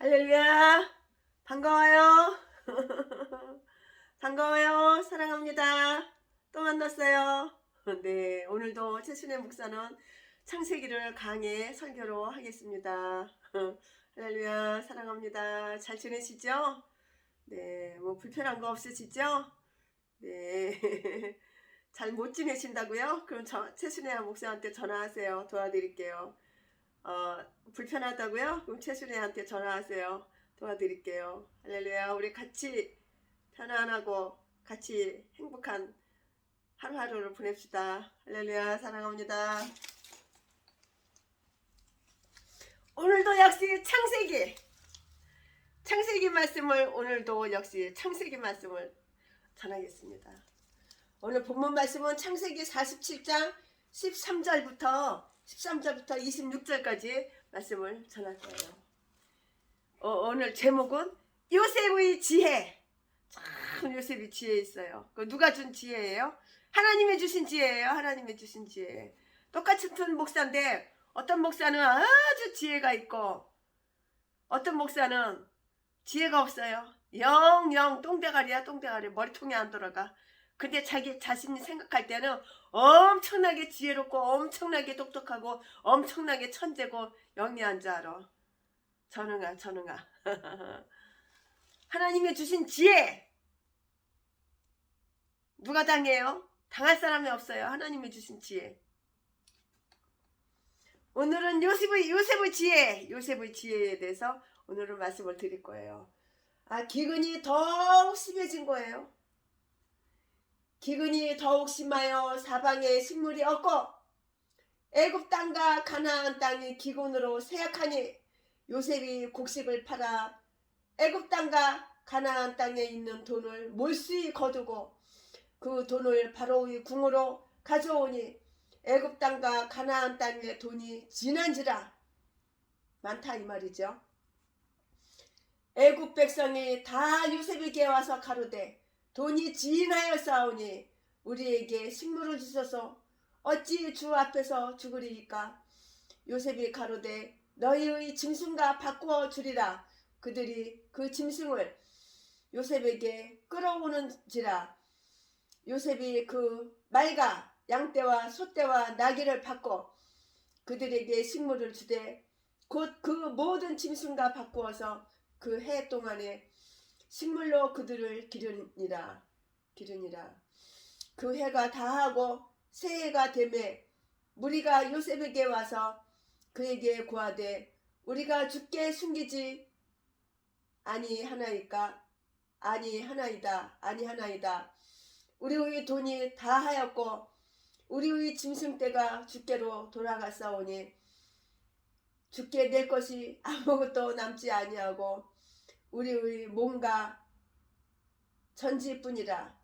할렐루야. 반가워요. 반가워요. 사랑합니다. 또 만났어요. 네, 오늘도 최순의 목사는 창세기를 강해 설교로 하겠습니다. 할렐루야. 사랑합니다. 잘 지내시죠? 네, 뭐 불편한 거 없으시죠? 네. 잘 못 지내신다고요? 그럼 최순의 목사한테 전화하세요. 도와드릴게요. 불편하다고요? 그럼 최순애한테 전화하세요. 도와드릴게요. 할렐루야. 우리 같이 편안하고 같이 행복한 하루하루를 보냅시다. 할렐루야. 사랑합니다. 오늘도 역시 창세기 말씀을 오늘도 역시 창세기 말씀을 전하겠습니다. 오늘 본문 말씀은 창세기 47장 13절부터 26절까지 말씀을 전할 거예요. 오늘 제목은 요셉의 지혜. 참 요셉이 지혜 있어요. 누가 준 지혜예요? 하나님이 주신 지혜예요. 하나님이 주신 지혜. 똑같은 목사인데 어떤 목사는 아주 지혜가 있고 어떤 목사는 지혜가 없어요. 영영 똥대가리야 똥대가리. 머리통에 안 들어가. 근데 자기 자신이 생각할 때는 엄청나게 지혜롭고 엄청나게 똑똑하고 엄청나게 천재고 영리한 줄 알아. 전응아. 하나님이 주신 지혜 누가 당해요? 당할 사람이 없어요. 하나님이 주신 지혜. 오늘은 요셉의 지혜에 대해서 오늘은 말씀을 드릴 거예요. 기근이 더욱 심해진 거예요. 기근이 더욱 심하여 사방에 식물이 없고 애굽 땅과 가나안 땅이 기근으로 쇠약하니 요셉이 곡식을 팔아 애굽 땅과 가나안 땅에 있는 돈을 몰수히 거두고 그 돈을 바로의 궁으로 가져오니 애굽 땅과 가나안 땅의 돈이 진한지라. 많다 이 말이죠. 애굽 백성이 다 요셉에게 와서 가로되 돈이 진하여 싸우니 우리에게 식물을 주소서. 어찌 주 앞에서 죽으리이까. 요셉이 가로되 너희의 짐승과 바꾸어 주리라. 그들이 그 짐승을 요셉에게 끌어오는지라. 요셉이 그 말과 양떼와 소떼와 나귀를 바꿔 그들에게 식물을 주되 곧 그 모든 짐승과 바꾸어서 그 해 동안에 식물로 그들을 기르니라. 그 해가 다하고 새해가 되매 무리가 요셉에게 와서 그에게 고하되 우리가 주께 숨기지 아니하나이까. 아니하나이다. 우리의 돈이 다하였고 우리의 짐승떼가 주께로 돌아갔사오니 주께 낼 것이 아무것도 남지 아니하고 우리의 몸과 전지뿐이라.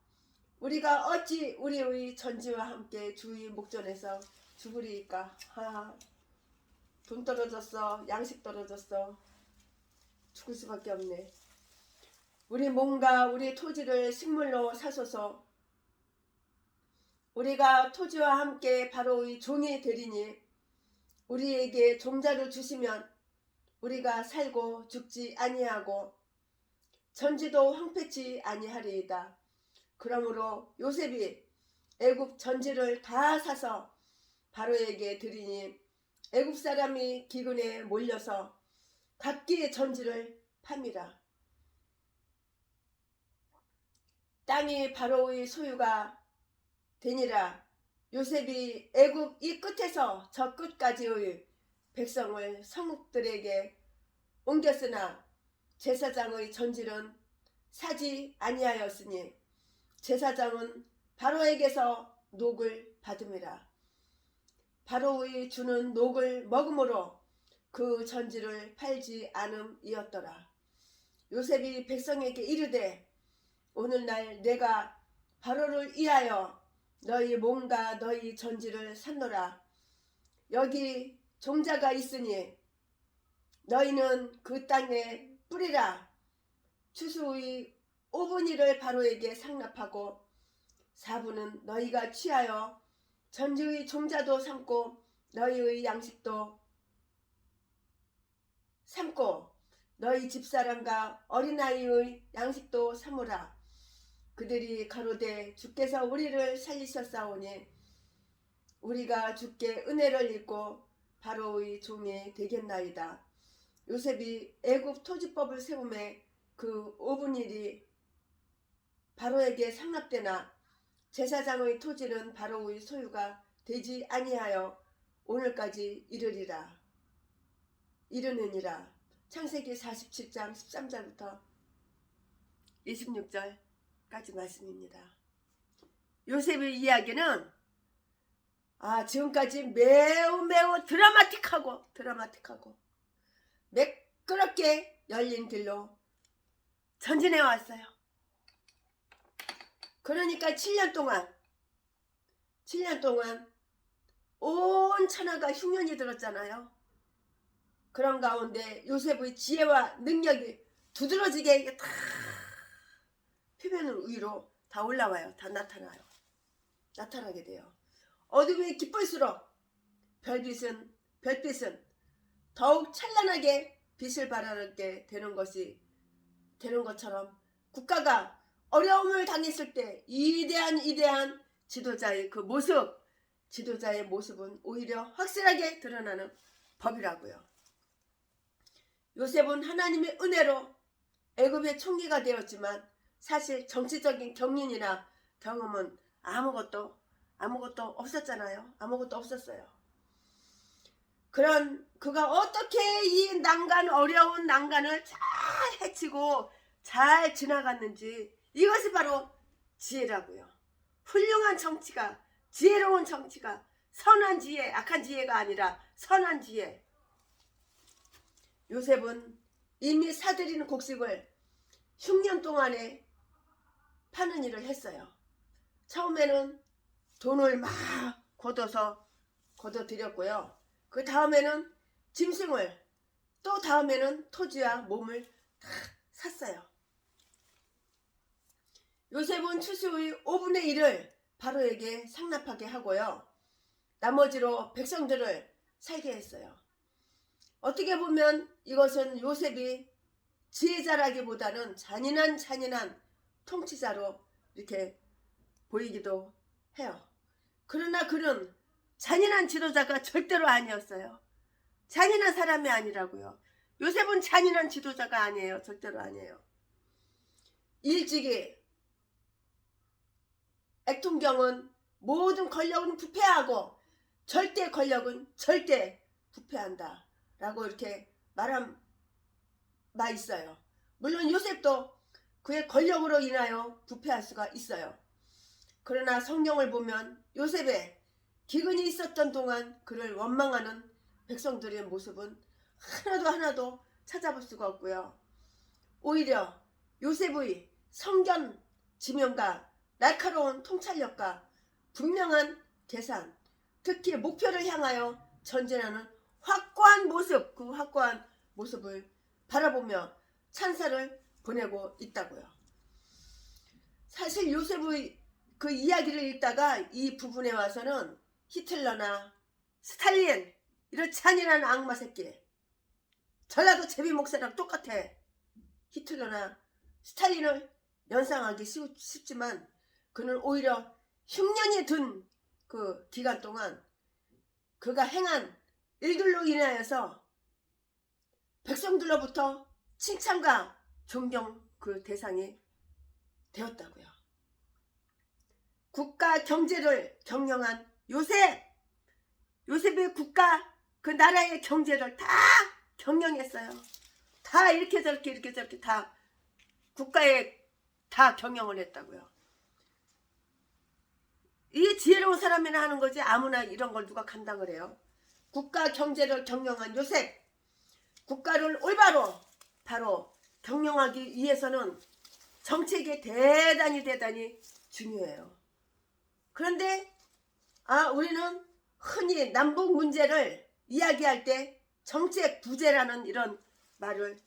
우리가 어찌 우리의 전지와 함께 주의 목전에서 죽으리이까. 돈 떨어졌어. 양식 떨어졌어. 죽을 수밖에 없네. 우리 몸과 우리 토지를 식물로 사소서. 우리가 토지와 함께 바로의 종이 되리니 우리에게 종자를 주시면 우리가 살고 죽지 아니하고 전지도 황폐치 아니하리이다. 그러므로 요셉이 애굽 전지를 다 사서 바로에게 드리니 애굽 사람이 기근에 몰려서 각기 전지를 팝니다. 땅이 바로의 소유가 되니라. 요셉이 애굽 이 끝에서 저 끝까지의 백성을 성읍들에게 옮겼으나 제사장의 전지는 사지 아니하였으니 제사장은 바로에게서 녹을 받음이라. 바로의 주는 녹을 먹음으로 그 전지를 팔지 않음이었더라. 요셉이 백성에게 이르되 오늘날 내가 바로를 위하여 너희 몸과 너희 전지를 샀노라. 여기 종자가 있으니 너희는 그 땅에 뿌리라. 추수의 5분위를 바로에게 상납하고 4분은 너희가 취하여 전지의 종자도 삼고 너희의 양식도 삼고 너희 집사람과 어린아이의 양식도 삼으라. 그들이 가로되 주께서 우리를 살리셨사오니 우리가 주께 은혜를 입고 바로의 종이 되겠나이다. 요셉이 애굽 토지법을 세우매 그 5분일이 바로에게 상납되나 제사장의 토지는 바로의 소유가 되지 아니하여 오늘까지 이르느니라. 창세기 47장 13절부터 26절까지 말씀입니다. 요셉의 이야기는 지금까지 매우 드라마틱하고 매끄럽게 열린 길로 전진해 왔어요. 그러니까 7년 동안 온 천하가 흉년이 들었잖아요. 그런 가운데 요셉의 지혜와 능력이 두드러지게 다 표면 위로 다 올라와요. 다 나타나게 돼요. 어둠이 깊을수록 별빛은 더욱 찬란하게 빛을 발하게 되는 것처럼 국가가 어려움을 당했을 때 위대한 지도자의 모습은 오히려 확실하게 드러나는 법이라고요. 요셉은 하나님의 은혜로 애굽의 총리가 되었지만 사실 정치적인 경륜이나 경험은 아무것도 없었잖아요. 아무것도 없었어요. 그가 어떻게 이 어려운 난간을 잘 헤치고 잘 지나갔는지, 이것이 바로 지혜라고요. 훌륭한 정치가, 지혜로운 정치가, 선한 지혜, 악한 지혜가 아니라 선한 지혜. 요셉은 이미 사들인 곡식을 6년 동안에 파는 일을 했어요. 처음에는 돈을 막 걷어들였고요. 그 다음에는 짐승을, 또 다음에는 토지와 몸을 다 샀어요. 요셉은 추수의 5분의 1을 바로에게 상납하게 하고요. 나머지로 백성들을 살게 했어요. 어떻게 보면 이것은 요셉이 지혜자라기보다는 잔인한 통치자로 이렇게 보이기도 해요. 그러나 그는 잔인한 지도자가 절대로 아니었어요. 잔인한 사람이 아니라고요. 요셉은 잔인한 지도자가 아니에요. 절대로 아니에요. 일찍이 액통경은 모든 권력은 부패하고 절대 권력은 절대 부패한다 라고 이렇게 말한 바 있어요. 물론 요셉도 그의 권력으로 인하여 부패할 수가 있어요. 그러나 성경을 보면 요셉의 기근이 있었던 동안 그를 원망하는 백성들의 모습은 하나도 찾아볼 수가 없고요. 오히려 요셉의 성견 지명과 날카로운 통찰력과 분명한 계산, 특히 목표를 향하여 전진하는 확고한 모습을 바라보며 찬사를 보내고 있다고요. 사실 요셉의 그 이야기를 읽다가 이 부분에 와서는 히틀러나 스탈린, 이런 잔인한 악마 새끼, 전라도 제비 목사랑 똑같아. 히틀러나 스탈린을 연상하기 쉽지만 그는 오히려 흉년이 든 그 기간 동안 그가 행한 일들로 인하여서 백성들로부터 칭찬과 존경 그 대상이 되었다고요. 국가 경제를 경영한 요셉의 국가, 그 나라의 경제를 다 경영했어요. 다 이렇게 저렇게 다 국가에 다 경영을 했다고요. 이게 지혜로운 사람이나 하는 거지 아무나 이런 걸 누가 간다 그래요. 국가 경제를 경영한 요셉, 국가를 올바로 바로 경영하기 위해서는 정책이 대단히 중요해요. 그런데 우리는 흔히 남북 문제를 이야기할 때 정책 부재라는 이런 말을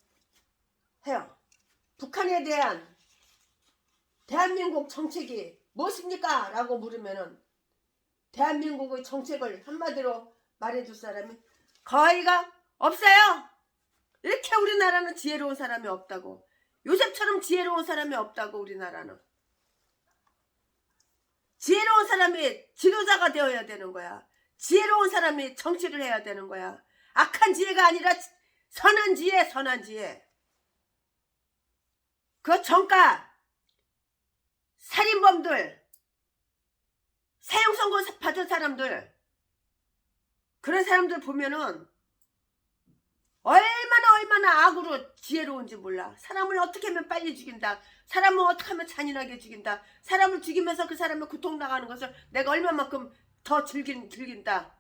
해요. 북한에 대한 대한민국 정책이 무엇입니까? 라고 물으면은 대한민국의 정책을 한마디로 말해줄 사람이 거의가 없어요. 이렇게 우리나라는 지혜로운 사람이 없다고. 요셉처럼 지혜로운 사람이 없다고. 우리나라는 지혜로운 사람이 지도자가 되어야 되는 거야. 지혜로운 사람이 정치를 해야 되는 거야. 악한 지혜가 아니라 선한 지혜, 선한 지혜. 그 정가 살인범들, 사형 선고 받은 사람들, 그런 사람들 보면은 얼마나 악으로 지혜로운지 몰라. 사람을 어떻게 하면 빨리 죽인다. 사람을 어떻게 하면 잔인하게 죽인다. 사람을 죽이면서 그 사람을 고통당하는 것을 내가 얼마만큼 더 즐긴다.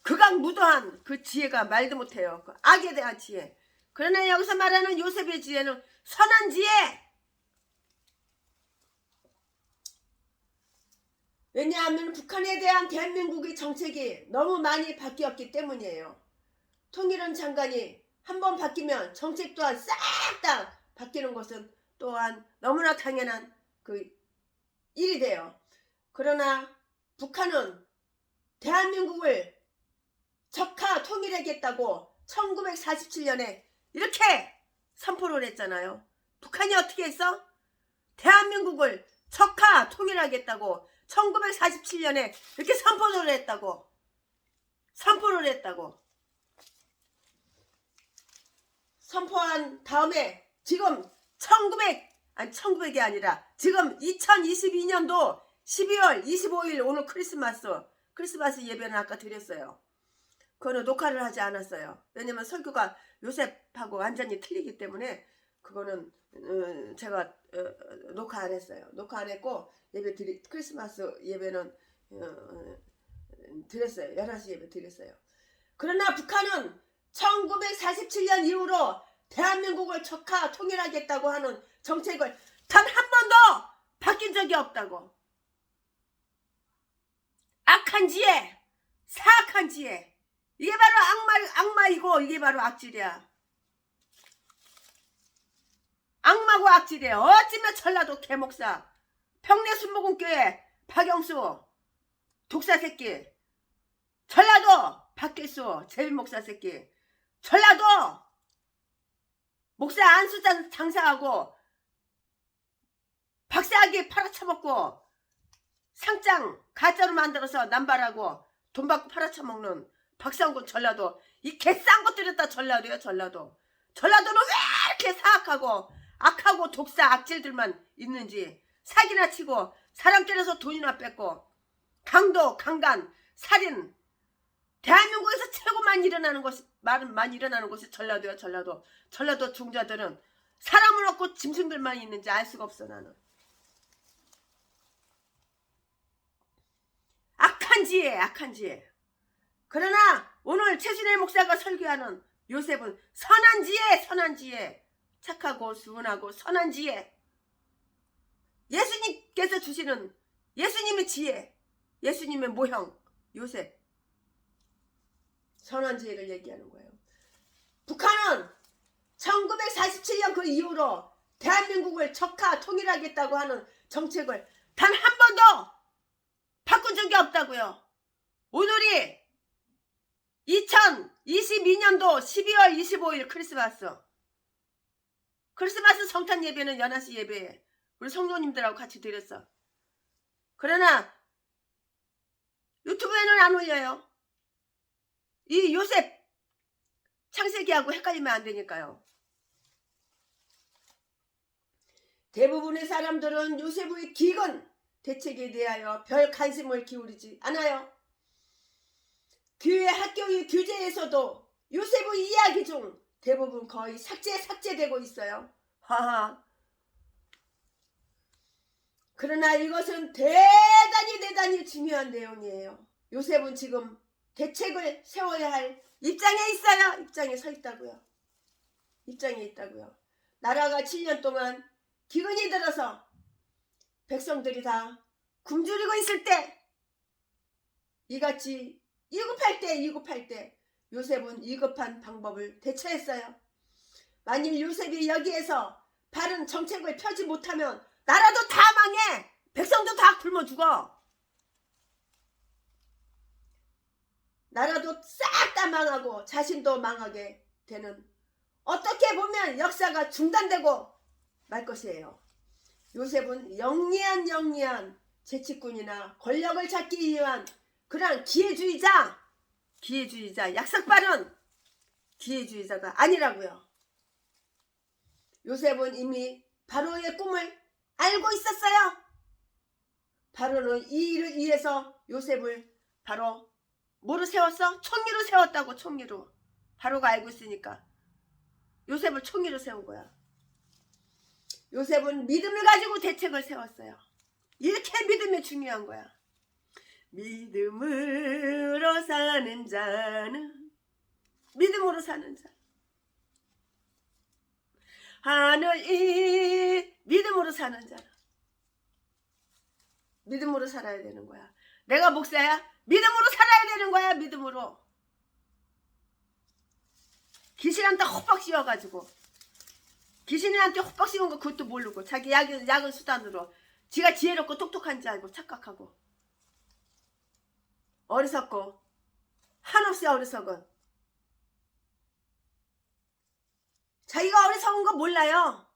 극악무도한 그 지혜가 말도 못해요. 그 악에 대한 지혜. 그러나 여기서 말하는 요셉의 지혜는 선한 지혜. 왜냐하면 북한에 대한 대한민국의 정책이 너무 많이 바뀌었기 때문이에요. 통일원 장관이 한번 바뀌면 정책 또한 싹 다 바뀌는 것은 또한 너무나 당연한 그 일이 돼요. 그러나 북한은 대한민국을 적화 통일하겠다고 1947년에 이렇게 선포를 했잖아요. 북한이 어떻게 했어? 대한민국을 적화 통일하겠다고 1947년에 이렇게 선포를 했다고. 선포한 다음에 지금 1900이 아니라 지금 2022년도 12월 25일 오늘 크리스마스 예배는 아까 드렸어요. 그거는 녹화를 하지 않았어요. 왜냐면 설교가 요셉하고 완전히 틀리기 때문에 그거는 제가 녹화 안 했어요. 녹화 안 했고 크리스마스 예배는 드렸어요. 11시 예배 드렸어요. 그러나 북한은 1947년 이후로 대한민국을 적화 통일하겠다고 하는 정책을 단 한 번도 바뀐 적이 없다고. 악한 지혜, 사악한 지혜. 이게 바로 악마이고 이게 바로 악질이야. 악마고 악질이에요. 어찌면 전라도 개목사, 평내순복음교회 박영수 독사 새끼, 전라도 박길수 제일목사 새끼, 전라도 목사 안수장 장사하고 박사학위 팔아쳐먹고 상장 가짜로 만들어서 남발하고 돈 받고 팔아쳐먹는 박상군 전라도. 이 개싼 것들이 다 전라도예요. 전라도는 왜 이렇게 사악하고 악하고 독사 악질들만 있는지. 사기나 치고 사람 때려서 돈이나 뺏고 강도 강간 살인. 대한민국에서 최고 많이 일어나는 것이 전라도예요. 전라도 종자들은 사람을 얻고 짐승들만 있는지 알 수가 없어. 나는 악한 지혜. 그러나 오늘 최순일 목사가 설교하는 요셉은 선한 지혜, 착하고 순하고 선한 지혜. 예수님께서 주시는 예수님의 지혜, 예수님의 모형 요셉. 선한 지혜를 얘기하는 거예요. 북한은 1947년 그 이후로 대한민국을 적화 통일하겠다고 하는 정책을 단 한 번도 바꾼 적이 없다고요. 오늘이 2022년도 12월 25일 크리스마스 성탄 예배는 11시 예배에 우리 성도님들하고 같이 드렸어. 그러나 유튜브에는 안 올려요. 이 요셉 창세기하고 헷갈리면 안 되니까요. 대부분의 사람들은 요셉의 기근 대책에 대하여 별 관심을 기울이지 않아요. 교회 학교의 교재에서도 요셉의 이야기 중 대부분 거의 삭제되고 있어요. 하하. 그러나 이것은 대단히 중요한 내용이에요. 요셉은 지금 대책을 세워야 할 입장에 있어요. 입장에 서 있다고요. 입장에 있다고요. 나라가 7년 동안 기근이 들어서 백성들이 다 굶주리고 있을 때 이같이 위급할 때 요셉은 위급한 방법을 대처했어요. 만일 요셉이 여기에서 바른 정책을 펴지 못하면 나라도 다 망해. 백성도 다 굶어 죽어. 나라도 싹 다 망하고 자신도 망하게 되는, 어떻게 보면 역사가 중단되고 말 것이에요. 요셉은 영리한 재치꾼이나 권력을 잡기 위한 그런 기회주의자, 약삭빠른 기회주의자가 아니라고요. 요셉은 이미 바로의 꿈을 알고 있었어요. 바로는 이 일을 위해서 요셉을 바로 뭐로 세웠어? 총리로 세웠다고. 총리로. 바로가 알고 있으니까 요셉을 총리로 세운 거야. 요셉은 믿음을 가지고 대책을 세웠어요. 이렇게 믿음이 중요한 거야. 믿음으로 사는 자는, 믿음으로 사는 자, 하늘이 믿음으로 사는 자라. 믿음으로 살아야 되는 거야. 내가 목사야? 믿음으로 살아야 되는 거야. 믿음으로. 귀신한테 헛박 씌워가지고, 귀신한테 헛박 씌운 거 그것도 모르고 자기 약은 수단으로 지가 지혜롭고 똑똑한 줄 알고 착각하고 어리석고 한없이 어리석은, 자기가 어리석은 거 몰라요.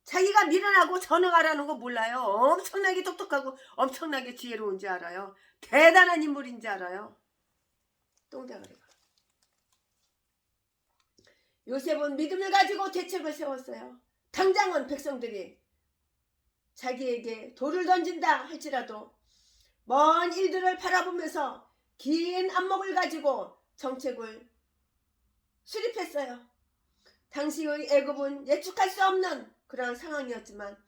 자기가 미련하고 전능하라는 거 몰라요. 엄청나게 똑똑하고 엄청나게 지혜로운지 알아요. 대단한 인물인지 알아요. 똥대가리가. 요셉은 믿음을 가지고 대책을 세웠어요. 당장은 백성들이 자기에게 돌을 던진다 할지라도 먼 일들을 바라보면서 긴 안목을 가지고 정책을 수립했어요. 당시의 애굽은 예측할 수 없는 그런 상황이었지만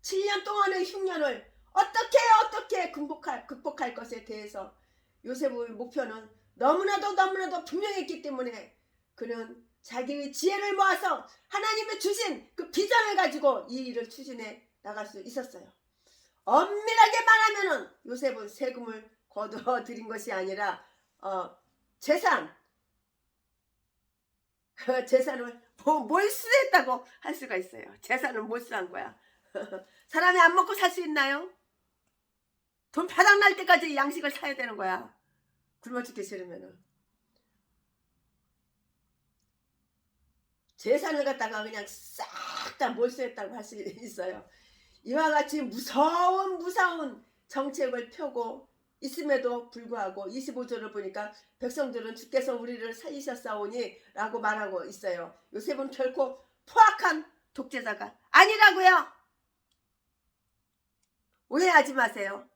7년 동안의 흉년을 어떻게 극복할 것에 대해서 요셉의 목표는 너무나도 분명했기 때문에 그는 자기의 지혜를 모아서 하나님의 주신 그 비전을 가지고 이 일을 추진해 나갈 수 있었어요. 엄밀하게 말하면은 요셉은 세금을 거둬들인 것이 아니라 재산을 몰수했다고 할 수가 있어요. 재산을 몰수한 거야. 사람이 안 먹고 살 수 있나요? 돈 바닥날 때까지 양식을 사야 되는 거야. 굶어 죽기 싫으면은. 재산을 갖다가 그냥 싹 다 몰수했다고 할 수 있어요. 이와 같이 무서운 정책을 펴고 있음에도 불구하고 25절을 보니까 백성들은 주께서 우리를 살리셨사오니 라고 말하고 있어요. 요셉은 결코 포악한 독재자가 아니라고요. 오해하지 마세요.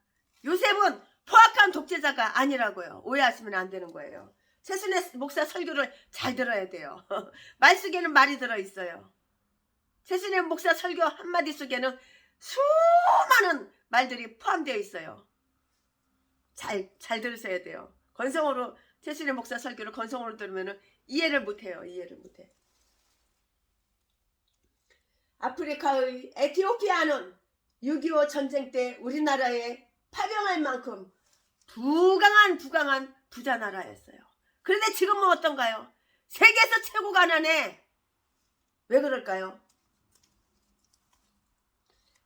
요셉은 포악한 독재자가 아니라고요. 오해하시면 안 되는 거예요. 최순애 목사 설교를 잘 들어야 돼요. 말 속에는 말이 들어있어요. 최순애 목사 설교 한마디 속에는 수많은 말들이 포함되어 있어요. 잘 들으셔야 돼요. 건성으로 최순애 목사 설교를 건성으로 들으면 이해를 못해요. 이해를 못해. 아프리카의 에티오피아는 6.25 전쟁 때 우리나라에 파병할 만큼 부강한 부자 나라였어요. 그런데 지금은 어떤가요? 세계에서 최고 가난해. 왜 그럴까요?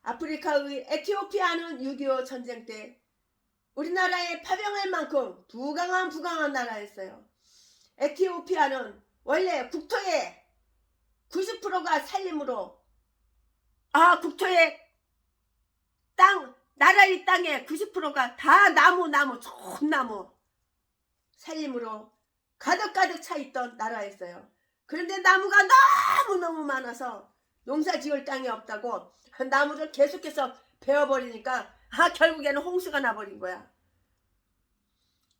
아프리카의 에티오피아는 6.25 전쟁 때 우리나라에 파병할 만큼 부강한 나라였어요. 에티오피아는 원래 국토의 90%가 산림으로, 국토의 나라의 땅의 90%가 다 나무, 좋은 나무, 산림으로 가득 차 있던 나라였어요. 그런데 나무가 너무 많아서 농사 지을 땅이 없다고 나무를 계속해서 베어버리니까 결국에는 홍수가 나버린 거야.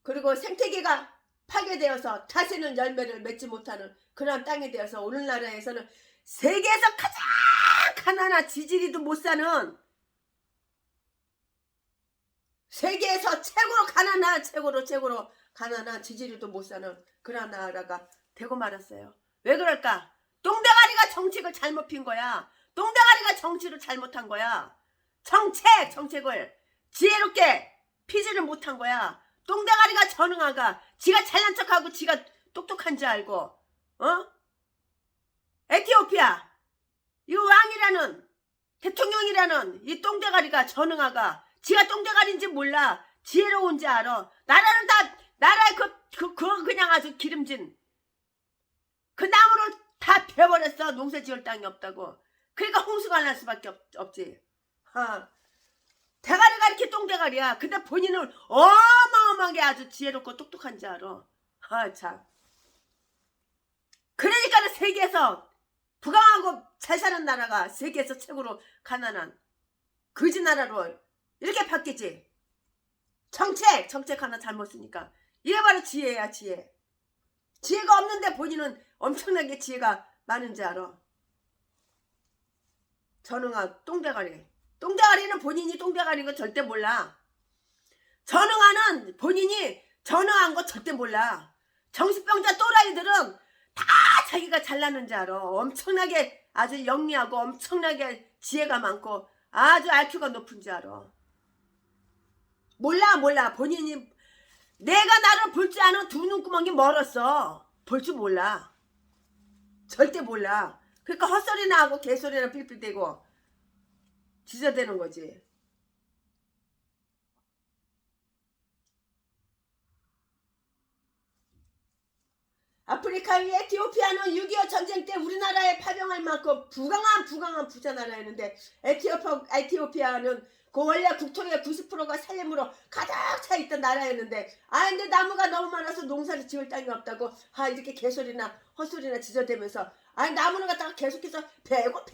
그리고 생태계가 파괴되어서 다시는 열매를 맺지 못하는 그런 땅이 되어서 오늘나라에서는 세계에서 가장 가난한, 지지리도 못 사는, 세계에서 최고로 가난한 지지리도 못 사는 그런 나라가 되고 말았어요. 왜 그럴까? 똥대가리가 정책을 잘못 핀 거야. 똥대가리가 정치를 잘못한 거야. 정책을 지혜롭게 피지를 못한 거야. 똥대가리가 전응아가 지가 잘난 척하고 지가 똑똑한 줄 알고, 에티오피아 이 왕이라는, 대통령이라는 이 똥대가리가 전응아가 지가 똥대가리인지 몰라. 지혜로운지 알아. 나라는 다 나라에 그거 그냥 아주 기름진 그 나무를 다 베버렸어. 농사 지을 땅이 없다고. 그러니까 홍수가 날 수밖에 없지. 대가리가 이렇게 똥대가리야. 근데 본인은 어마어마하게 아주 지혜롭고 똑똑한 줄 알아. 참. 그러니까 세계에서 부강하고 잘 사는 나라가 세계에서 최고로 가난한 거지 나라로 이렇게 바뀌지. 정책 하나 잘못 쓰니까. 이게 바로 지혜야, 지혜. 지혜가 없는데 본인은 엄청나게 지혜가 많은 줄 알아. 전응아 똥대가리. 똥대가리는 본인이 똥대가리인 거 절대 몰라. 전응아는 본인이 전응한 거 절대 몰라. 정신병자 또라이들은 다 자기가 잘나는 줄 알아. 엄청나게 아주 영리하고 엄청나게 지혜가 많고 아주 IQ가 높은 줄 알아. 몰라. 본인이 내가 나를 볼 줄 아는 두 눈구멍이 멀었어. 볼 줄 몰라. 절대 몰라. 그러니까 헛소리나 하고 개소리나 필필대고 지저대는 거지. 아프리카 위 에티오피아는 6.25 전쟁 때 우리나라에 파병할 만큼 부강한 부자 나라였는데 에티오피아는 그 원래 국토의 90%가 산림으로 가득 차 있던 나라였는데 근데 나무가 너무 많아서 농사를 지을 땅이 없다고 이렇게 개소리나 헛소리나 지저대면서 나무를 갖다가 계속해서 베고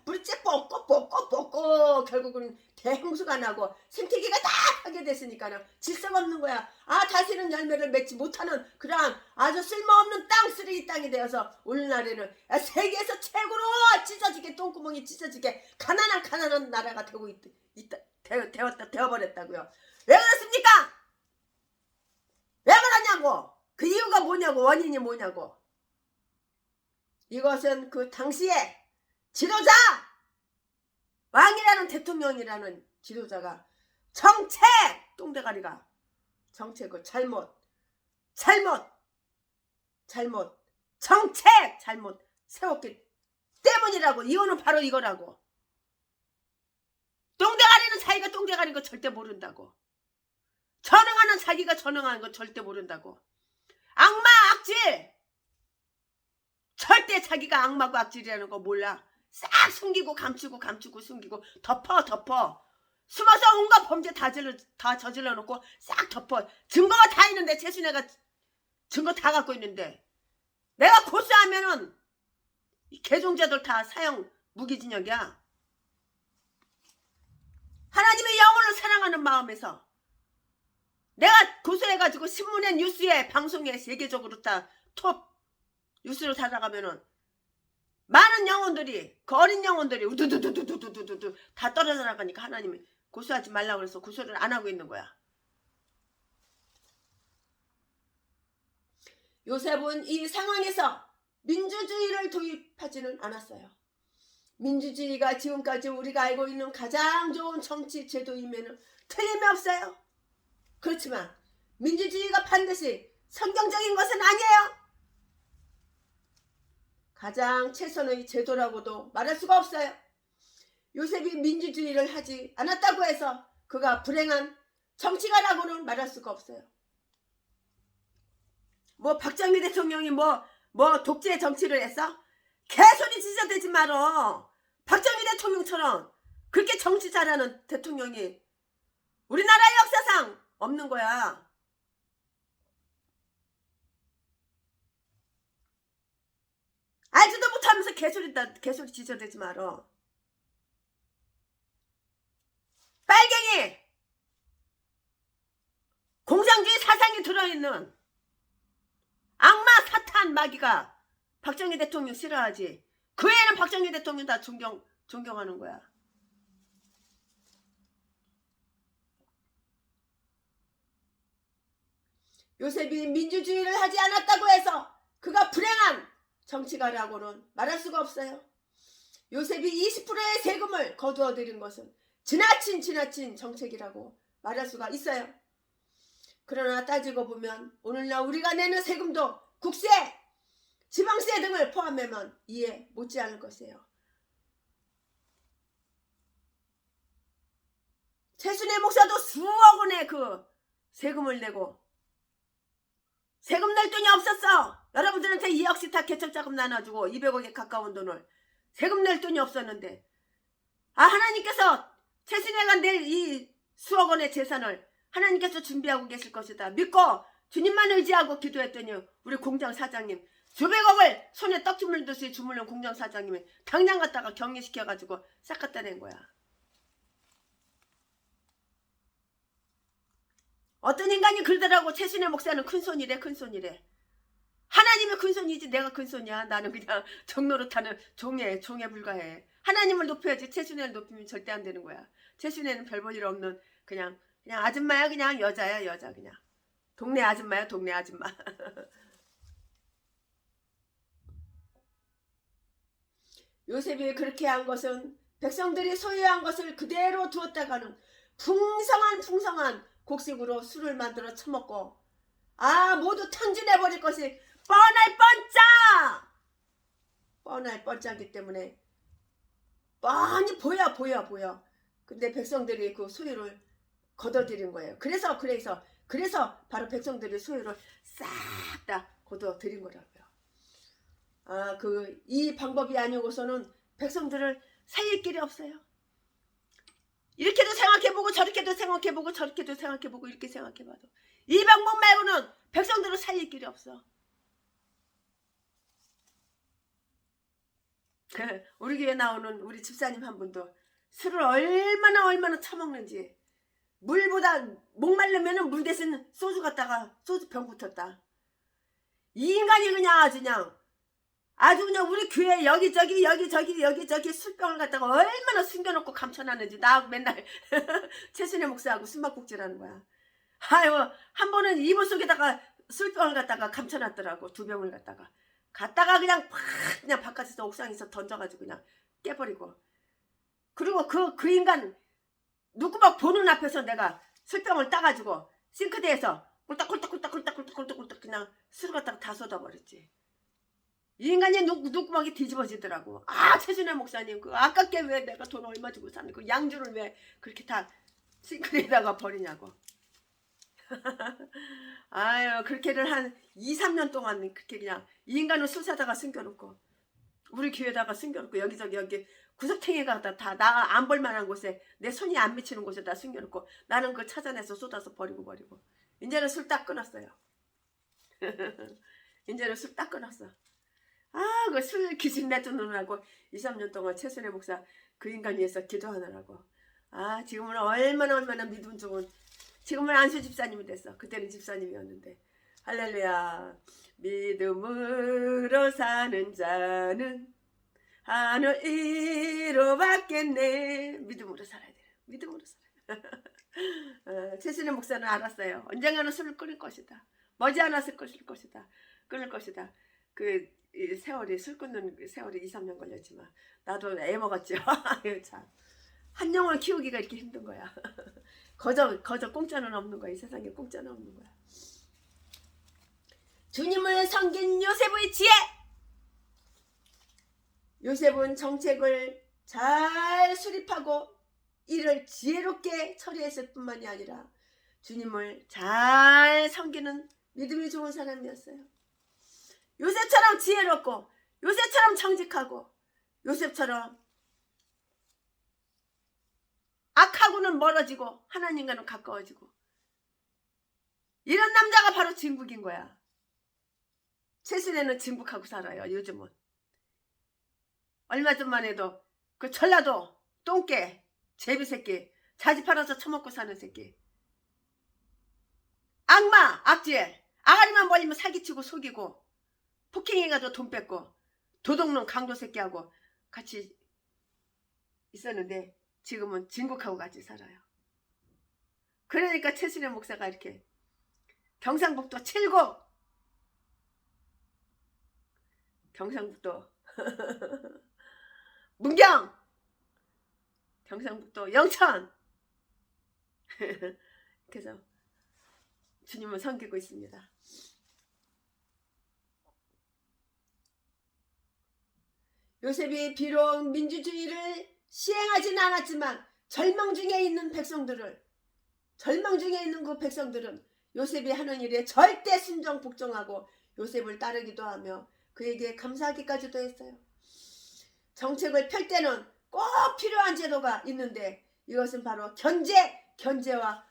물집 뽑고 결국은 대홍수가 나고 생태계가 다 파괴됐으니까는 질서가 없는 거야. 다시는 열매를 맺지 못하는 그런 아주 쓸모없는 쓰레기 땅이 되어서 오늘날에는 세계에서 최고로 찢어지게 똥구멍이 찢어지게 가난한 나라가 되어버렸다고요. 왜 그렇습니까? 왜 그러냐고. 그 이유가 뭐냐고. 원인이 뭐냐고. 이것은 그 당시에 지도자 왕이라는 대통령이라는 지도자가 정책 똥대가리가 정책을 잘못 정책 잘못 세웠기 때문이라고. 이유는 바로 이거라고. 똥대가리는 자기가 똥대가리인 거 절대 모른다고. 전응하는 자기가 전응하는 거 절대 모른다고. 악마 악질 절대 자기가 악마고 악질이라는 거 몰라. 싹 숨기고 감추고 숨기고 덮어 숨어서 온갖 범죄 다 저질러 놓고 싹 덮어. 증거가 다 있는데 최순애가 증거 다 갖고 있는데 내가 고소하면은 이 개종자들 다 사형 무기징역이야. 하나님의 영혼을 사랑하는 마음에서 내가 고소해가지고 신문에 뉴스에 방송에 세계적으로 다 톱 뉴스로 찾아가면은 많은 영혼들이 그 어린 영혼들이 우두두두두두두두 다 떨어져 나가니까 하나님이 고소하지 말라고 그래서 고소를 안 하고 있는 거야. 요셉은 이 상황에서 민주주의를 도입하지는 않았어요. 민주주의가 지금까지 우리가 알고 있는 가장 좋은 정치 제도임에는 틀림이 없어요. 그렇지만 민주주의가 반드시 성경적인 것은 아니에요. 가장 최선의 제도라고도 말할 수가 없어요. 요셉이 민주주의를 하지 않았다고 해서 그가 불행한 정치가라고는 말할 수가 없어요. 뭐 박정희 대통령이 뭐 독재 정치를 했어? 개소리 지저대지 말어. 박정희 대통령처럼 그렇게 정치 잘하는 대통령이 우리나라의 역사상 없는 거야. 알지도 못하면서 개소리 지저대지 말어. 빨갱이 공산주의 사상이 들어있는 악마 사탄 마귀가 박정희 대통령 싫어하지. 그 애는 박정희 대통령 다 존경하는 거야. 요셉이 민주주의를 하지 않았다고 해서 그가 불행한 정치가라고는 말할 수가 없어요. 요셉이 20%의 세금을 거두어 들인 것은 지나친 정책이라고 말할 수가 있어요. 그러나 따지고 보면 오늘날 우리가 내는 세금도 국세, 지방세 등을 포함하면 이해 못지않을 것이에요. 최순애 목사도 수억 원의 그 세금을 내고 세금 낼 돈이 없었어. 여러분들한테 2억씩 다 개척자금 나눠주고 200억에 가까운 돈을 세금 낼 돈이 없었는데 하나님께서 최순애가 낼 이 수억 원의 재산을 하나님께서 준비하고 계실 것이다. 믿고 주님만 의지하고 기도했더니 우리 공장 사장님 수백억을 손에 떡 주물듯이 주물른 공장 사장님이 당장 갔다가 격리시켜가지고 싹 갖다 낸 거야. 어떤 인간이 그러더라고. 최순애 목사는 큰손이래. 큰손이래. 하나님이 큰손이지 내가 큰손이야. 나는 그냥 종노릇하는 종에 불과해. 하나님을 높여야지 최순애를 높이면 절대 안 되는 거야. 최순애는 별 볼 일 없는 그냥 아줌마야. 그냥 여자야. 여자. 그냥 동네 아줌마야. 동네 아줌마. 요셉이 그렇게 한 것은 백성들이 소유한 것을 그대로 두었다가는 풍성한 곡식으로 술을 만들어 처먹고 모두 탕진해버릴 것이 뻔할 뻔짜기 때문에 뻔히 보여. 근데 백성들이 그 소유를 거둬들인 거예요. 그래서 바로 백성들이 소유를 싹 다 거둬들인 거라고요. 이 방법이 아니고서는 백성들을 살릴 길이 없어요. 이렇게도 생각해보고 저렇게도 생각해보고 저렇게도 생각해보고 이렇게 생각해봐도 이 방법 말고는 백성들을 살릴 길이 없어. 우리 교회 나오는 우리 집사님 한 분도 술을 얼마나 처먹는지 물보다 목마르면은 물 대신 소주 갖다가 소주병 붙었다. 이 인간이 아주 그냥 우리 교회 여기저기 술병을 갖다가 얼마나 숨겨놓고 감춰놨는지 나하고 맨날 최순애 목사하고 숨바꼭질하는 거야. 한 번은 이불 속에다가 술병을 갖다가 감춰놨더라고. 2병을 갖다가 그냥 바깥에서 옥상에서 던져가지고 그냥 깨버리고. 그리고 그 인간 누구 막 보는 앞에서 내가 술병을 따가지고 싱크대에서 꿀딱꿀딱 그냥 술 갖다가 다 쏟아버렸지. 이 인간이 누구막이 뒤집어지더라고. 최순애 목사님 아깝게 왜 내가 돈 얼마 주고 사는 그 양주를 왜 그렇게 다 싱크대에다가 버리냐고. 그렇게를 한 2-3년 동안 그렇게 그냥 이 인간은 술 사다가 숨겨놓고 우리 교회에다가 숨겨놓고 여기 구석탱이가 다 나 안 볼만한 곳에 내 손이 안 미치는 곳에다 숨겨놓고 나는 그걸 찾아내서 쏟아서 버리고 이제는 술 딱 끊었어요. 이제는 술 딱 끊었어. 그 술 기집 내쫓느라고 2-3년 동안 최순애 목사 그 인간 위해서 기도하느라고. 지금은 얼마나 믿음 좋은 지금은 안수 집사님이 됐어. 그때는 집사님이었는데. 할렐루야. 믿음으로 사는 자는 하늘 위로 받겠네. 믿음으로 살아야 돼. 믿음으로 살아야 돼. 최순애 목사는 알았어요. 언젠가는 술을 끊을 것이다. 머지않아서 끊을 것이다. 이 세월이 술 끊는 세월이 2-3년 걸렸지만 나도 애 먹었죠. 참. 한 영혼을 키우기가 이렇게 힘든 거야. 거저 공짜는 없는 거야. 이 세상에 공짜는 없는 거야. 주님을 섬긴 요셉의 지혜. 요셉은 정책을 잘 수립하고 이를 지혜롭게 처리했을 뿐만이 아니라 주님을 잘 섬기는 믿음이 좋은 사람이었어요. 요셉처럼 지혜롭고 요셉처럼 정직하고 요셉처럼 악하고는 멀어지고 하나님과는 가까워지고 이런 남자가 바로 진국인 거야. 최순애는 진국하고 살아요. 요즘은. 얼마 전만 해도 그 전라도 똥개 제비새끼 자지 팔아서 처먹고 사는 새끼 악마 악질 아가리만 벌리면 사기치고 속이고 폭행해가지고 돈 뺏고 도둑놈 강도 새끼하고 같이 있었는데 지금은 진국하고 같이 살아요. 그러니까 최순애 목사가 이렇게 경상북도 7고 경상북도 문경 경상북도 영천 그래서 주님을 섬기고 있습니다. 요셉이 비록 민주주의를 시행하지는 않았지만 절망 중에 있는 백성들을 절망 중에 있는 그 백성들은 요셉이 하는 일에 절대 순종 복종하고 요셉을 따르기도 하며 그에게 감사하기까지도 했어요. 정책을 펼 때는 꼭 필요한 제도가 있는데 이것은 바로 견제와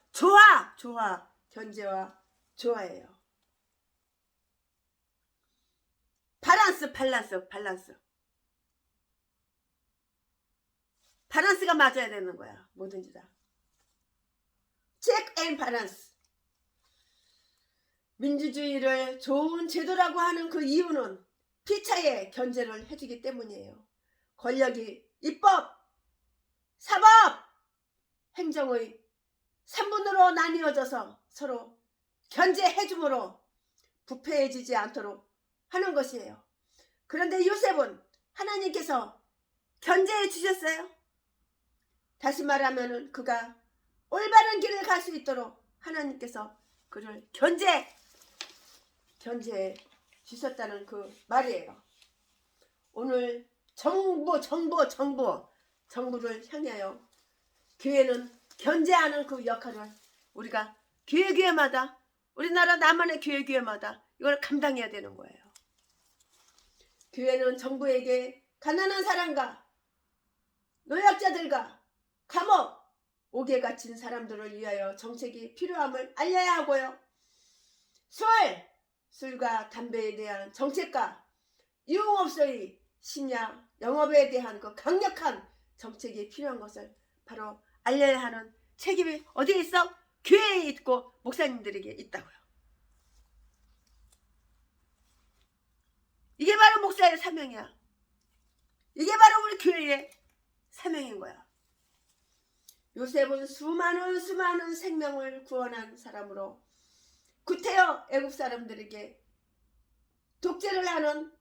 견제와 조화예요. 밸런스가 맞아야 되는 거야. 뭐든지 다. 체크 앤 밸런스. 민주주의를 좋은 제도라고 하는 그 이유는 피차에 견제를 해주기 때문이에요. 권력이 입법, 사법, 행정의 3분으로 나뉘어져서 서로 견제해줌으로 부패해지지 않도록 하는 것이에요. 그런데 요셉은 하나님께서 견제해 주셨어요. 다시 말하면 그가 올바른 길을 갈 수 있도록 하나님께서 그를 견제해 주셨다는 그 말이에요. 오늘 정부를 향하여 교회는 견제하는 그 역할을 우리가 교회마다 우리나라 남한의 교회마다 이걸 감당해야 되는 거예요. 교회는 정부에게 가난한 사람과 노약자들과 감옥, 옥에 갇힌 사람들을 위하여 정책이 필요함을 알려야 하고요. 술과 담배에 대한 정책과 유흥업소의 심야 영업에 대한 그 강력한 정책이 필요한 것을 바로 알려야 하는 책임이 어디에 있어? 교회에 있고 목사님들에게 있다고요. 이게 바로 목사의 사명이야. 이게 바로 우리 교회의 사명인 거야. 요셉은 수많은 생명을 구원한 사람으로 구태여 애굽 사람들에게 독재를 하는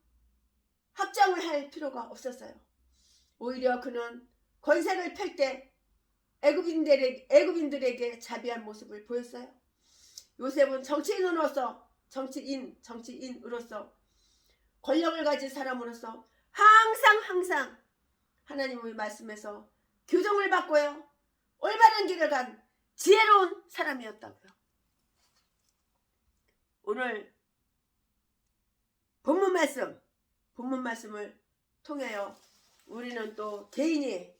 확정을 할 필요가 없었어요. 오히려 그는 권세를 펼 때 애굽인들에게 자비한 모습을 보였어요. 요셉은 정치인으로서 권력을 가진 사람으로서 항상 하나님의 말씀에서 교정을 받고요. 올바른 길을 간 지혜로운 사람이었다고요. 오늘 본문 말씀을 통하여 우리는 또 개인이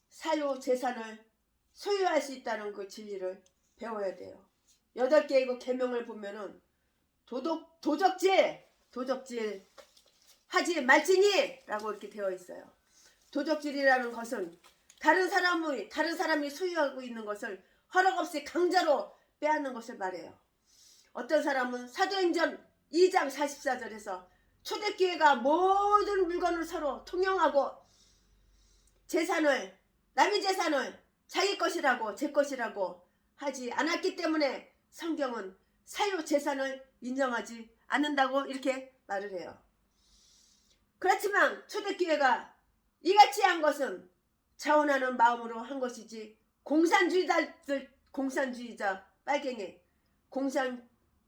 사유 재산을 소유할 수 있다는 그 진리를 배워야 돼요. 8개의 그 계명을 보면은 도적질 하지 말지니 라고 이렇게 되어 있어요. 도적질이라는 것은 다른 사람이 소유하고 있는 것을 허락 없이 강제로 빼앗는 것을 말해요. 어떤 사람은 사도행전 2장 44절에서 초대교회가 모든 물건을 서로 통용하고 남의 재산을 자기 것이라고 제 것이라고 하지 않았기 때문에 성경은 사유 재산을 인정하지 않는다고 이렇게 말을 해요. 그렇지만 초대교회가 이같이 한 것은 자원하는 마음으로 한 것이지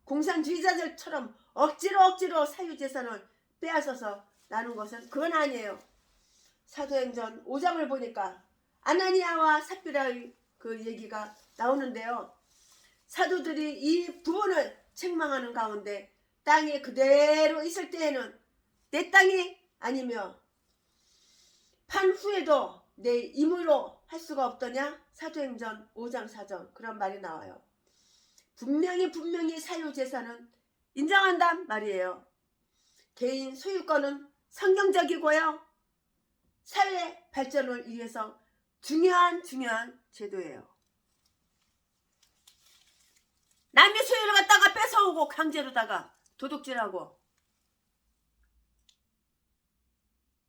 공산주의자들처럼 억지로 사유재산을 빼앗아서 나눈 것은 그건 아니에요. 사도행전 5장을 보니까 아나니아와 삽비라의 그 얘기가 나오는데요. 사도들이 이 부분을 책망하는 가운데 땅이 그대로 있을 때에는 내 땅이 아니며 판 후에도 내 임의로 할 수가 없더냐? 사도행전 5장 4절 그런 말이 나와요. 분명히 사유재산은 인정한단 말이에요. 개인 소유권은 성경적이고요. 사회 발전을 위해서 중요한 제도예요. 남의 소유를 갖다가 뺏어오고 강제로다가 도둑질하고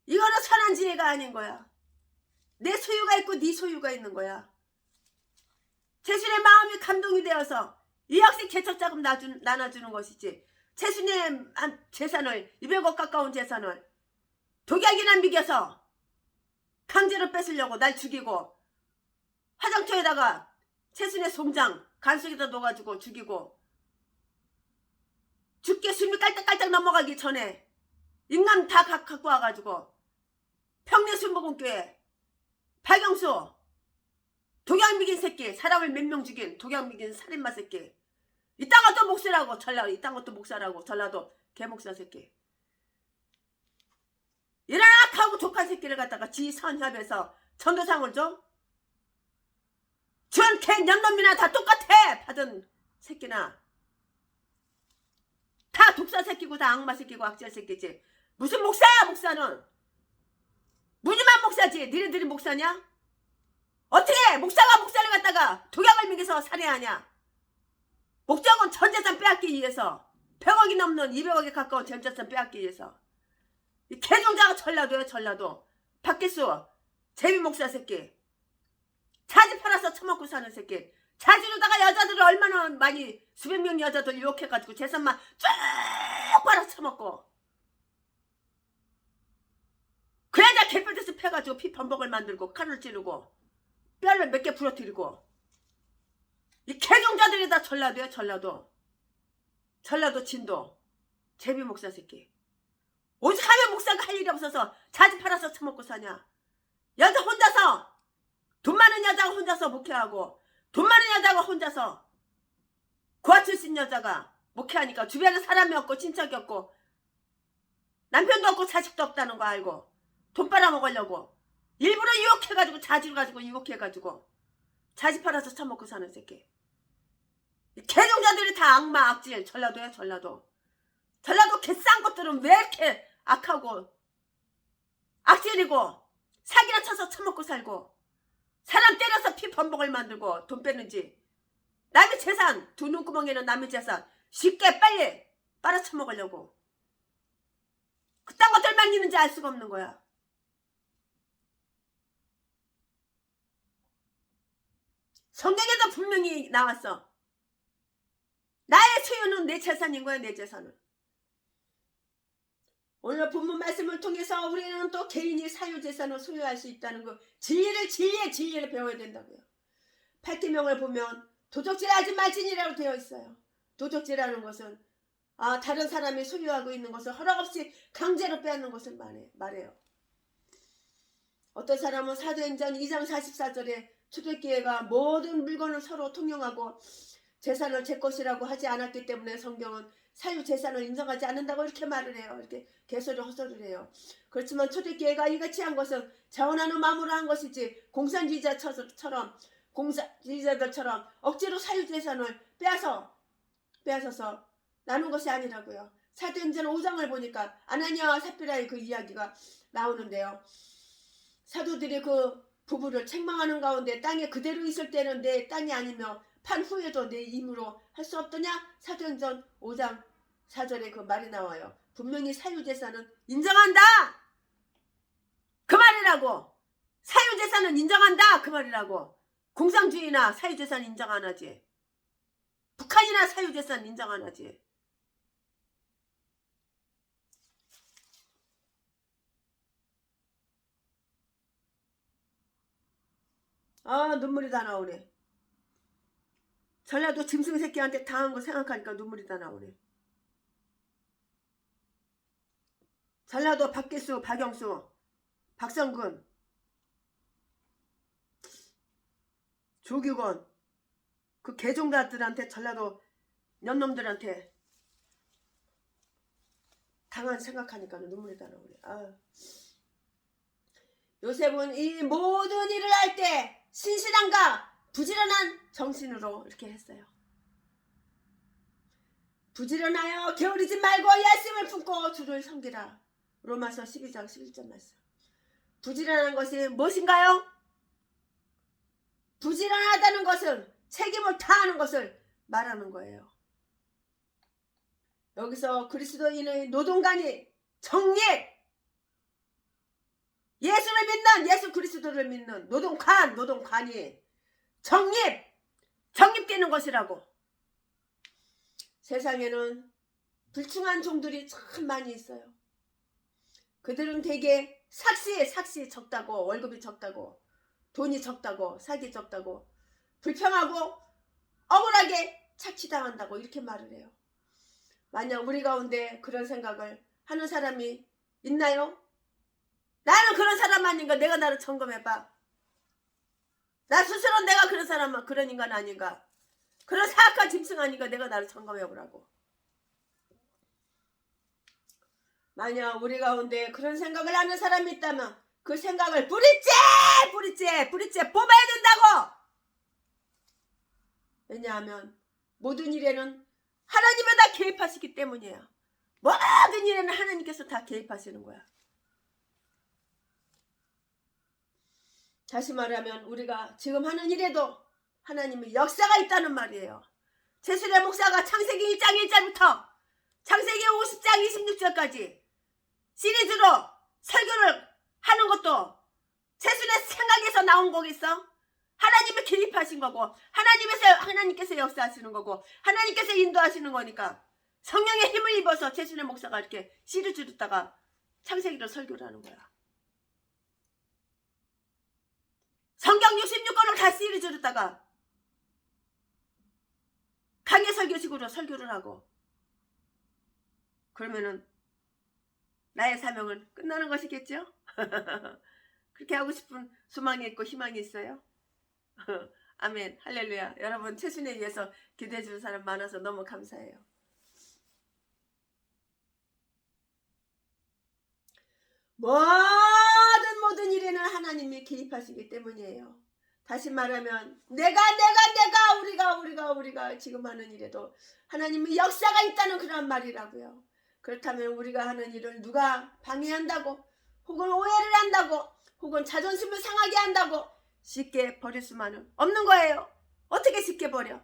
이거는 선한 지혜가 아닌 거야. 내 소유가 있고 네 소유가 있는 거야. 제순의 마음이 감동이 되어서 이 역시 개척자금 나눠주는 것이지. 제순의 재산을 200억 가까운 재산을 독약이나 미겨서 강제로 뺏으려고 날 죽이고 화장터에다가 제순의 송장 간속에다 넣어가지고 죽이고 죽게 숨이 깔짝깔짝 넘어가기 전에 인감 다 갖고 와가지고 평내순복음교회 박영수 독약 먹인 새끼, 사람을 몇 명 죽인 독약 먹인 살인마 새끼. 이딴 것도 목사라고 전라도, 이딴 것도 목사라고 전라도 개목사 새끼. 이런 악하고 족한 새끼를 갖다가 지선협에서 전도상을 줘? 전 개 년놈이나 다 똑같아. 받은 새끼나 다 독사 새끼고 다 악마 새끼고 악질 새끼지. 무슨 목사야 목사는. 무지만 목사지. 니네들이 목사냐? 어떻게 목사가 목사를 갖다가 독약을 먹여서 살해하냐? 목적은 전재산 빼앗기 위해서. 100억이 넘는 200억에 가까운 전재산 빼앗기 위해서. 이 개종자가 전라도야 전라도. 박기수 제비 목사 새끼. 자지 팔아서 처먹고 사는 새끼. 자지로다가 여자들을 얼마나 많이 수백 명 여자들 유혹해가지고 재산만 쭉 팔아 처먹고. 그래야 개뼈대서 패가지고 피 범벅을 만들고 칼을 찌르고 뼈를 몇 개 부러뜨리고. 이 개종자들이 다 전라도야 전라도. 전라도 진도 제비 목사 새끼. 오죽하면 목사가 할 일이 없어서 자지 팔아서 처먹고 사냐. 여자 혼자서 돈 많은 여자가 혼자서 목회하고 돈 많은 여자가 혼자서 고아 출신 여자가 목회하니까 주변에 사람이 없고 친척이 없고 남편도 없고 자식도 없다는 거 알고 돈 빨아먹으려고 일부러 유혹해가지고 자지를 가지고 유혹해가지고 자지 팔아서 처먹고 사는 새끼. 개종자들이 다 악마 악질. 전라도야 전라도. 전라도 개싼 것들은 왜 이렇게 악하고 악질이고 사기나 쳐서 처먹고 살고 사람 때려서 피 범벅을 만들고 돈 빼는지. 남의 재산, 두 눈구멍에는 남의 재산 쉽게 빨리 빨아쳐먹으려고. 그딴 것들만 있는지 알 수가 없는 거야. 성경에도 분명히 나왔어. 나의 소유는 내 재산인 거야. 내 재산은. 오늘 본문 말씀을 통해서 우리는 또 개인이 사유재산을 소유할 수 있다는 거, 진리를 배워야 된다고요. 8계명을 보면 도적질하지 말지니라고 되어 있어요. 도적질하는 것은 다른 사람이 소유하고 있는 것을 허락 없이 강제로 빼앗는 것을 말해요. 어떤 사람은 사도행전 2장 44절에 초대교회가 모든 물건을 서로 통용하고 재산을 제 것이라고 하지 않았기 때문에 성경은 사유재산을 인정하지 않는다고 이렇게 말을 해요. 이렇게 개소리 헛소리를 해요. 그렇지만 초대교회가 이같이 한 것은 자원하는 마음으로 한 것이지 공산주의자들처럼 억지로 사유재산을 빼앗아서 나눈 것이 아니라고요. 사도행전 5장을 보니까 아나니아와 삽비라의 그 이야기가 나오는데요. 사도들이 그 부부를 책망하는 가운데 땅에 그대로 있을 때는 내 땅이 아니며 판 후에도 내 임으로 할 수 없더냐? 사도행전 5장 4절에 그 말이 나와요. 분명히 사유재산은 인정한다! 그 말이라고. 사유재산은 인정한다! 그 말이라고. 공산주의나 사유재산 인정 안 하지. 북한이나 사유재산 인정 안 하지. 눈물이 다 나오네. 전라도 짐승 새끼한테 당한 거 생각하니까 눈물이 다 나오네. 전라도 박기수, 박영수, 박성근, 조규건, 그 개종자들한테 전라도 년놈들한테 당한 생각하니까 눈물이 다 나오네. 요셉은 이 모든 일을 할 때 신실함과 부지런한 정신으로 이렇게 했어요. 부지런하여 게으르지 말고 열심을 품고 주를 섬기라. 로마서 12장 11절 말씀. 부지런한 것이 무엇인가요? 부지런하다는 것은 책임을 다하는 것을 말하는 거예요. 여기서 그리스도인의 노동관이 정립, 예수를 믿는, 예수 그리스도를 믿는 노동관이 정립되는 것이라고. 세상에는 불충한 종들이 참 많이 있어요. 그들은 대개 삭시 적다고, 월급이 적다고, 돈이 적다고, 사기 적다고, 불평하고 억울하게 착취당한다고 이렇게 말을 해요. 만약 우리 가운데 그런 생각을 하는 사람이 있나요? 나는 그런 사람 아닌가? 내가 나를 점검해봐. 나 스스로 내가 그런 사람, 그런 인간 아닌가? 그런 사악한 짐승 아닌가? 내가 나를 점검해 보라고. 만약 우리 가운데 그런 생각을 하는 사람이 있다면 그 생각을 뿌리째 뽑아야 된다고. 왜냐하면 모든 일에는 하나님이 다 개입하시기 때문이에요. 모든 일에는 하나님께서 다 개입하시는 거야. 다시 말하면 우리가 지금 하는 일에도 하나님의 역사가 있다는 말이에요. 최순애 목사가 창세기 1장 1절부터 창세기 50장 26절까지 시리즈로 설교를 하는 것도 최순애 생각에서 나온 거겠어? 하나님이 개입하신 거고 하나님께서 역사하시는 거고 하나님께서 인도하시는 거니까 성령의 힘을 입어서 최순애 목사가 이렇게 시리즈를 듣다가 창세기로 설교를 하는 거야. 성경 66권을 다 시리즈를 듣다가 강의 설교식으로 설교를 하고 그러면은 나의 사명은 끝나는 것이겠죠? 그렇게 하고 싶은 소망이 있고 희망이 있어요? 아멘, 할렐루야. 여러분 최순애에 위해서 기도해 주는 사람 많아서 너무 감사해요. 모든 일에는 하나님이 개입하시기 때문이에요. 다시 말하면 내가 우리가 지금 하는 일에도 하나님의 역사가 있다는 그런 말이라고요. 그렇다면 우리가 하는 일을 누가 방해한다고 혹은 오해를 한다고 혹은 자존심을 상하게 한다고 쉽게 버릴 수만은 없는 거예요. 어떻게 쉽게 버려?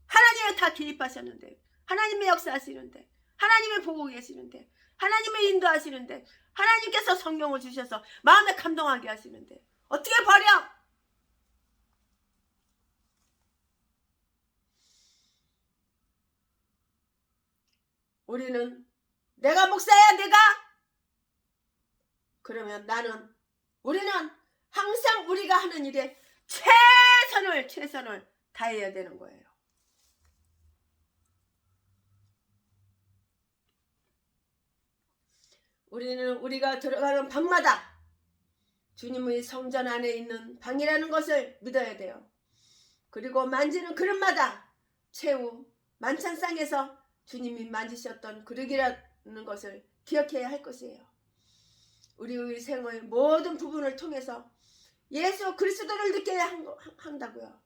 하나님이 다 개입하셨는데 하나님의 역사하시는데 하나님이 보고 계시는데 하나님의 인도하시는데 하나님께서 성경을 주셔서 마음에 감동하게 하시는데 어떻게 버려? 우리는 내가 목사야 내가 그러면 우리는 항상 우리가 하는 일에 최선을 다해야 되는 거예요. 우리는 우리가 들어가는 방마다 주님의 성전 안에 있는 방이라는 것을 믿어야 돼요. 그리고 만지는 그릇마다 최후 만찬상에서 주님이 만지셨던 그릇이라는 것을 기억해야 할 것이에요. 우리의 생의 모든 부분을 통해서 예수 그리스도를 느껴야 한다고요.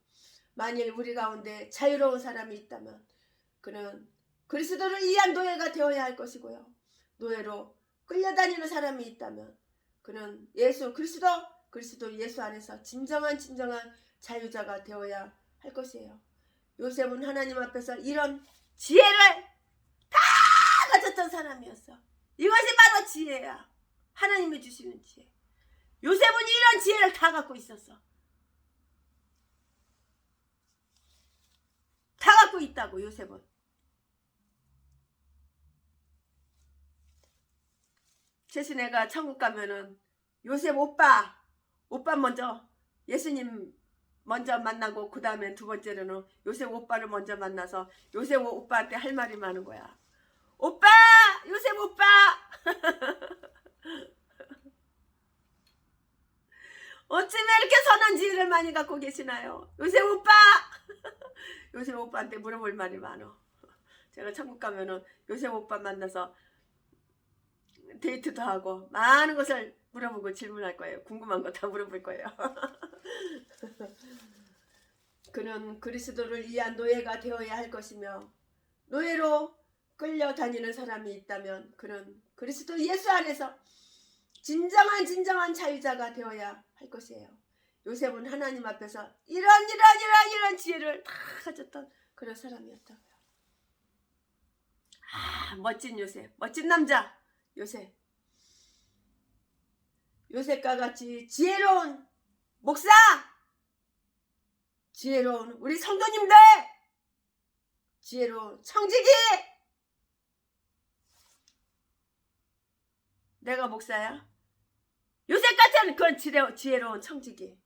만일 우리 가운데 자유로운 사람이 있다면 그는 그리스도를 위한 노예가 되어야 할 것이고요. 노예로 끌려다니는 사람이 있다면 그는 예수 그리스도 예수 안에서 진정한 자유자가 되어야 할 것이에요. 요셉은 하나님 앞에서 이런 지혜를 다 가졌던 사람이었어. 이것이 바로 지혜야. 하나님이 주시는 지혜. 요셉은 이런 지혜를 다 갖고 있었어. 다 갖고 있다고 요셉은. 최순애가 천국 가면은 요셉 오빠 먼저 예수님 먼저 만나고 그 다음에 두 번째로는 요셉 오빠를 먼저 만나서 요셉 오빠한테 할 말이 많은 거야. 오빠! 요셉 오빠! 어찌 이렇게 선한 지혜를 많이 갖고 계시나요? 요셉 오빠! 요셉 오빠한테 물어볼 말이 많어. 제가 천국 가면은 요셉 오빠 만나서 데이트도 하고 많은 것을 물어보고 질문할 거예요. 궁금한 거 다 물어볼 거예요. 그는 그리스도를 위한 노예가 되어야 할 것이며 노예로 끌려다니는 사람이 있다면 그는 그리스도 예수 안에서 진정한 자유자가 되어야 할 것이에요. 요셉은 하나님 앞에서 이런 지혜를 다 가졌던 그런 사람이었다고요. 멋진 요셉, 멋진 남자 요셉. 요셉과 같이 지혜로운 목사, 지혜로운 우리 성도님들, 지혜로운 청지기. 내가 목사야? 요셉 같은 그런 지혜로운 청지기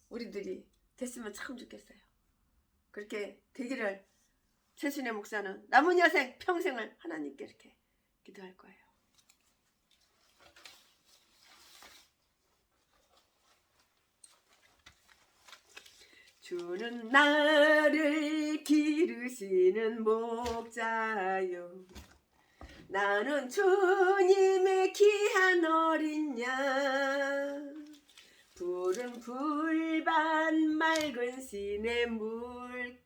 우리들이 됐으면 참 좋겠어요. 그렇게 되기를 최순애 목사는 남은 여생 평생을 하나님께 이렇게 기도할 거예요. 주는 나를 기르시는 목자요. 나는 주님의 귀한 어린 양. 푸른 풀밭 맑은 시냇물,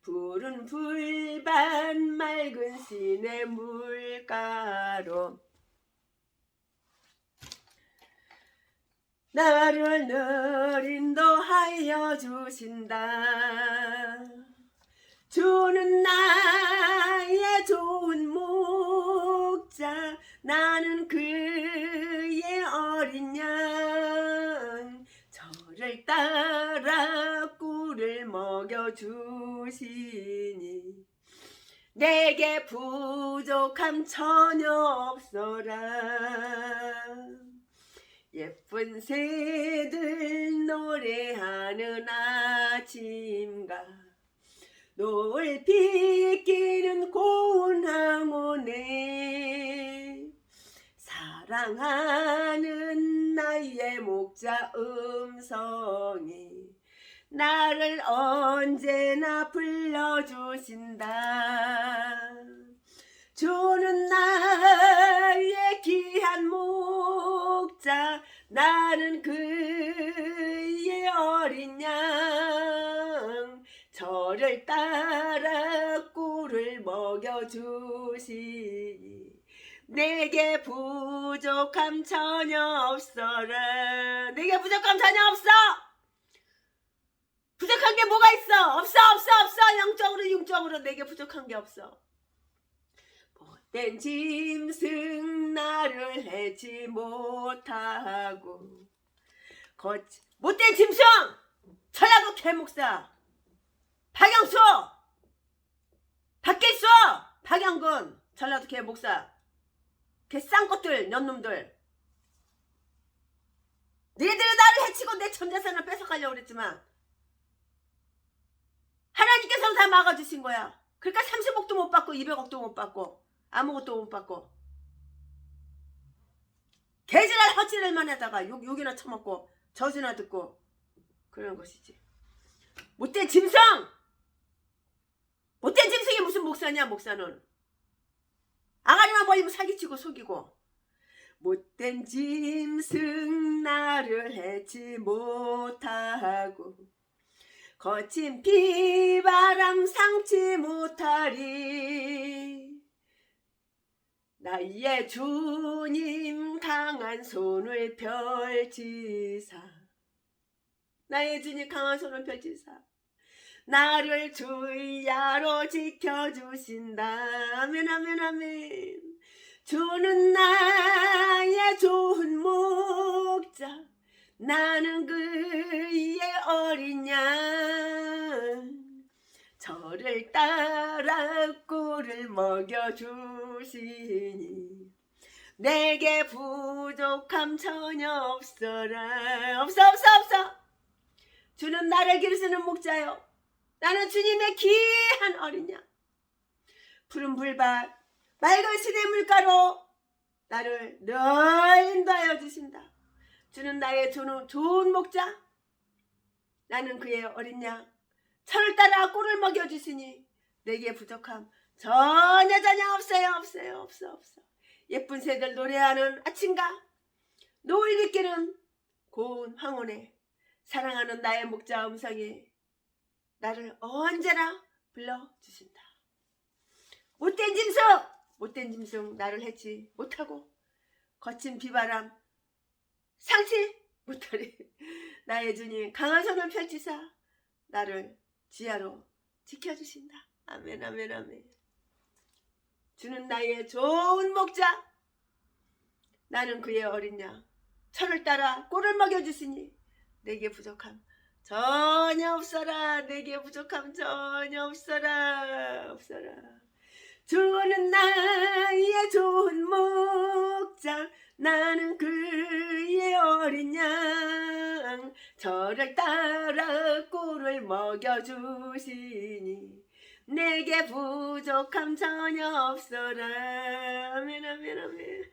푸른 풀밭 맑은 시냇물가로 나를 늘 인도하여 주신다. 주는 나의 좋은 목자, 나는 그의 어린 양. 저를 따라 꿀을 먹여주시니 내게 부족함 전혀 없어라. 예쁜 새들 노래하는 아침과 노을 비끼는 고운 황혼에 사랑하는 나의 목자 음성이 나를 언제나 불러주신다. 주는 나의 귀한 목자, 나는 그의 어린 양. 저를 따라 꿀을 먹여주시니 내게 부족함 전혀 없어라. 내게 부족함 전혀 없어. 부족한 게 뭐가 있어? 없어. 영적으로 육적으로 내게 부족한 게 없어. 못된 짐승 나를 해치 못하고, 못된 짐승 전라도 개목사 박영수, 박길수, 박영근, 전라도 개목사, 개 쌍것들, 년놈들, 니들이 나를 해치고 내 전재산을 뺏어가려고 그랬지만 하나님께서는 다 막아주신 거야. 그러니까 30억도 못 받고 200억도 못 받고 아무것도 못 받고 개지랄 헛지랄만 하다가 욕이나 처먹고 저주나 듣고 그러는 것이지. 못된 짐승! 못된 짐승이 무슨 목사냐. 목사는 아가리만 벌리면 사기치고 속이고. 못된 짐승 나를 해치 못하고 거친 비바람 상치 못하리. 나의 주님 강한 손을 펼치사, 나의 주님 강한 손을 펼치사 나를 주야로 지켜주신다. 아멘 아멘 아멘. 주는 나의 좋은 목자, 나는 그의 어린 양. 저를 따라 꿀을 먹여주시니 내게 부족함 전혀 없어라. 없어. 주는 나를 기르시는 목자요. 나는 주님의 귀한 어린 양. 푸른 불밭 맑은 시냇물가로 나를 늘 인도하여 주신다. 주는 나의 좋은 목자, 나는 그의 어린 양. 저를 따라 꿀을 먹여주시니 내게 부족함 전혀 없어요. 없어. 예쁜 새들 노래하는 아침과 노을 비끼는 고운 황혼에 사랑하는 나의 목자 음성이 나를 언제나 불러주신다. 못된 짐승 나를 해치 못하고 거친 비바람 상치 못하리. 나의 주님 강한 손을 펼치사 나를 지하로 지켜주신다. 아멘 아멘 아멘. 주는 나의 좋은 목자, 나는 그의 어린 양. 저를 따라 꿀을 먹여주시니 내게 부족함 전혀 없어라. 내게 부족함 전혀 없어라. 주는 나의 좋은 목자, 나는 그의 어린 양. 저를 따라 꿀을 먹여주시니 내게 부족함 전혀 없어라. 아멘 아멘 아멘.